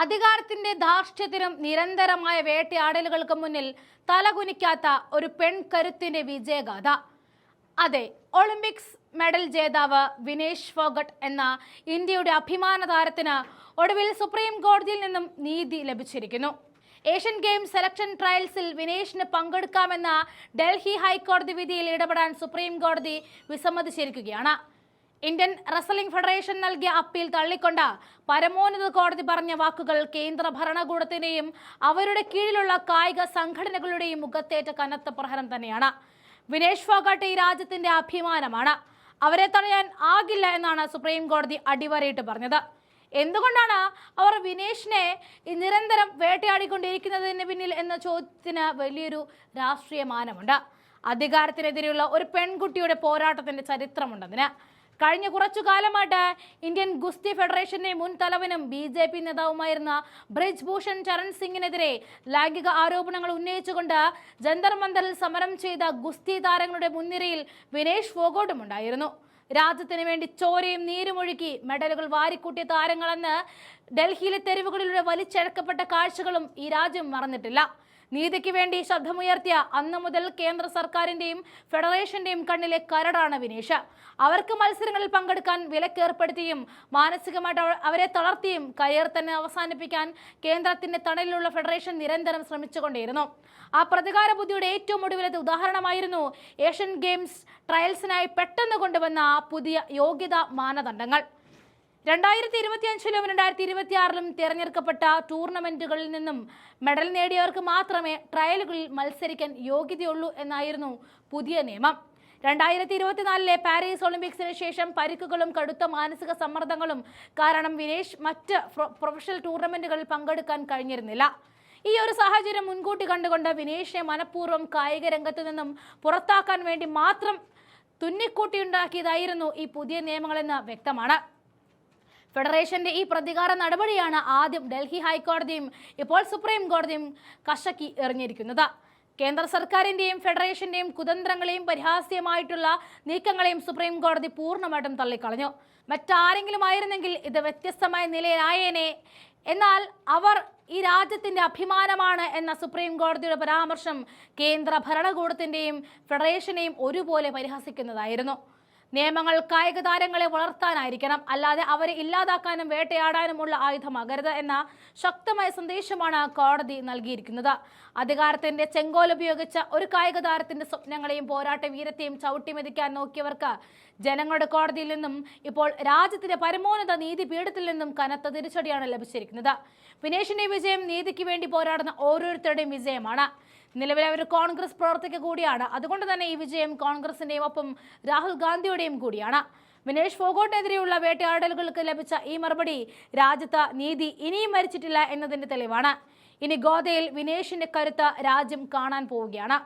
അധികാരത്തിന്റെ ധാർഷ്ട്യത്തിനും നിരന്തരമായ വേട്ടയാടലുകൾക്ക് മുന്നിൽ തലകുനിക്കാത്ത ഒരു പെൺകരുത്തിന്റെ വിജയഗാഥ. അതെ, ഒളിമ്പിക്സ് മെഡൽ ജേതാവ് വിനേഷ് ഫോഗട്ട് എന്ന ഇന്ത്യയുടെ അഭിമാന താരത്തിന് ഒടുവിൽ സുപ്രീം കോടതിയിൽ നിന്നും നീതി ലഭിച്ചിരിക്കുന്നു. ഏഷ്യൻ ഗെയിംസ് സെലക്ഷൻ ട്രയൽസിൽ വിനേഷിന് പങ്കെടുക്കാമെന്ന ഡൽഹി ഹൈക്കോടതി വിധിയിൽ ഇടപെടാൻ സുപ്രീം കോടതി വിസമ്മതിച്ചിരിക്കുകയാണ്. ഇന്ത്യൻ റെസ്ലിംഗ് ഫെഡറേഷൻ നൽകിയ അപ്പീൽ തള്ളിക്കൊണ്ട് പരമോന്നത കോടതി പറഞ്ഞ വാക്കുകൾ കേന്ദ്ര ഭരണകൂടത്തിന്റെയും അവരുടെ കീഴിലുള്ള കായിക സംഘടനകളുടെയും മുഖത്തേറ്റ കനത്ത പ്രഹരം തന്നെയാണ്. വിനേഷ് ഫോഗട്ട് ഈ രാജ്യത്തിന്റെ അഭിമാനമാണ്. അവരെ തടയാൻ ആകില്ല എന്നാണ് സുപ്രീം കോടതി അടിവരയിട്ട് പറഞ്ഞത്. എന്തുകൊണ്ടാണ് അവർ വിനേഷിനെ നിരന്തരം വേട്ടയാടിക്കൊണ്ടിരിക്കുന്നതിന് പിന്നിൽ എന്ന ചോദ്യത്തിന് വലിയൊരു രാഷ്ട്രീയ മാനമുണ്ട്. അധികാരത്തിനെതിരെയുള്ള ഒരു പെൺകുട്ടിയുടെ പോരാട്ടത്തിന്റെ ചരിത്രമുണ്ടതിന്. കഴിഞ്ഞ കുറച്ചു കാലമായിട്ട് ഇന്ത്യൻ ഗുസ്തി ഫെഡറേഷന്റെ മുൻ തലവനും BJP നേതാവുമായിരുന്ന ബ്രിജ് ഭൂഷൺ ചരൺ സിംഗിനെതിരെ ലൈംഗിക ആരോപണങ്ങൾ ഉന്നയിച്ചുകൊണ്ട് ജന്തർ മന്ദറിൽ സമരം ചെയ്ത ഗുസ്തി താരങ്ങളുടെ മുൻനിരയിൽ വിനേഷ് ഫോഗട്ടും ഉണ്ടായിരുന്നു. രാജ്യത്തിന് വേണ്ടി ചോരയും നീരുമൊഴുക്കി മെഡലുകൾ വാരിക്കൂട്ടിയ താരങ്ങളെന്ന് ഡൽഹിയിലെ തെരുവുകളിലൂടെ വലിച്ചഴക്കപ്പെട്ട കാഴ്ചകളും ഈ രാജ്യം മറന്നിട്ടില്ല. നീതിക്ക് വേണ്ടി ശബ്ദമുയർത്തിയ അന്ന് മുതൽ കേന്ദ്ര സർക്കാരിന്റെയും ഫെഡറേഷന്റെയും കണ്ണിലെ കരടാണ് വിനേഷ്. അവർക്ക് മത്സരങ്ങളിൽ പങ്കെടുക്കാൻ വിലക്കേർപ്പെടുത്തിയും മാനസികമായിട്ട് അവരെ തളർത്തിയും കരിയർ തന്നെ അവസാനിപ്പിക്കാൻ കേന്ദ്രത്തിന്റെ തണലിലുള്ള ഫെഡറേഷൻ നിരന്തരം ശ്രമിച്ചുകൊണ്ടേയിരുന്നു. ആ പ്രതികാര ബുദ്ധിയുടെ ഏറ്റവും ഒടുവിലത്തെ ഉദാഹരണമായിരുന്നു ഏഷ്യൻ ഗെയിംസ് ട്രയൽസിനായി പെട്ടെന്ന് കൊണ്ടുവന്ന പുതിയ യോഗ്യതാ മാനദണ്ഡങ്ങൾ. 2025-ലും 2026-ലും തിരഞ്ഞെടുക്കപ്പെട്ട ടൂർണമെന്റുകളിൽ നിന്നും മെഡൽ നേടിയവർക്ക് മാത്രമേ ട്രയലുകളിൽ മത്സരിക്കാൻ യോഗ്യതയുള്ളൂ എന്നായിരുന്നു പുതിയ നിയമം. 2024-ലെ പാരീസ് ഒളിമ്പിക്സിന് ശേഷം പരിക്കുകളും കടുത്ത മാനസിക സമ്മർദ്ദങ്ങളും കാരണം വിനേഷ് മറ്റ് പ്രൊഫഷണൽ ടൂർണമെന്റുകളിൽ പങ്കെടുക്കാൻ കഴിഞ്ഞിരുന്നില്ല. ഈ ഒരു സാഹചര്യം മുൻകൂട്ടി കണ്ടുകൊണ്ട് വിനേഷിനെ മനഃപൂർവ്വം കായിക രംഗത്തു നിന്നും പുറത്താക്കാൻ വേണ്ടി മാത്രം തുന്നിക്കൂട്ടിയുണ്ടാക്കിയതായിരുന്നു ഈ പുതിയ നിയമങ്ങളെന്ന് വ്യക്തമാണ്. ഫെഡറേഷന്റെ ഈ പ്രതികാര നടപടിയാണ് ആദ്യം ഡൽഹി ഹൈക്കോടതിയും ഇപ്പോൾ സുപ്രീം കോടതിയും കശക്കി എറിഞ്ഞിരിക്കുന്നത്. കേന്ദ്ര സർക്കാരിന്റെയും ഫെഡറേഷന്റെയും കുതന്ത്രങ്ങളെയും പരിഹാസ്യമായിട്ടുള്ള നീക്കങ്ങളെയും സുപ്രീം കോടതി പൂർണ്ണമായിട്ടും തള്ളിക്കളഞ്ഞു. മറ്റാരെങ്കിലും ആയിരുന്നെങ്കിൽ ഇത് വ്യത്യസ്തമായ നിലയിലായേനെ. എന്നാൽ അവർ ഈ രാജ്യത്തിന്റെ അഭിമാനമാണ് എന്ന സുപ്രീം കോടതിയുടെ പരാമർശം കേന്ദ്ര ഭരണകൂടത്തിന്റെയും ഫെഡറേഷനെയും ഒരുപോലെ പരിഹസിക്കുന്നതായിരുന്നു. നിയമങ്ങൾ കായിക താരങ്ങളെ വളർത്താനായിരിക്കണം, അല്ലാതെ അവരെ ഇല്ലാതാക്കാനും വേട്ടയാടാനുമുള്ള ആയുധമാകരുത് എന്ന ശക്തമായ സന്ദേശമാണ് കോടതി നൽകിയിരിക്കുന്നത്. അധികാരത്തിന്റെ ചെങ്കോൽ ഉപയോഗിച്ച ഒരു കായിക താരത്തിന്റെ സ്വപ്നങ്ങളെയും പോരാട്ട വീരത്തെയും ചവിട്ടിമെതിക്കാൻ നോക്കിയവർക്ക് ജനങ്ങളുടെ കോടതിയിൽ നിന്നും ഇപ്പോൾ രാജ്യത്തിന്റെ പരമോന്നത നീതിപീഠത്തിൽ നിന്നും കനത്ത തിരിച്ചടിയാണ് ലഭിച്ചിരിക്കുന്നത്. വിനേഷിന്റെ വിജയം നീതിക്ക് വേണ്ടി പോരാടുന്ന ഓരോരുത്തരുടെയും വിജയമാണ്. നിലവിൽ അവർ കോൺഗ്രസ് പ്രവർത്തക കൂടിയാണ്. അതുകൊണ്ട് തന്നെ ഈ വിജയം കോൺഗ്രസിന്റെയും ഒപ്പം രാഹുൽ ഗാന്ധിയുടെയും കൂടിയാണ്. വിനേഷ് ഫോഗട്ടിനെതിരെയുള്ള വേട്ടയാടലുകൾക്ക് ലഭിച്ച ഈ മറുപടി രാജ്യത്ത് നീതി ഇനിയും മരിച്ചിട്ടില്ല എന്നതിന്റെ തെളിവാണ്. ഇനി ഗോദയിൽ വിനേഷിന്റെ കരുത്ത് രാജ്യം കാണാൻ പോവുകയാണ്.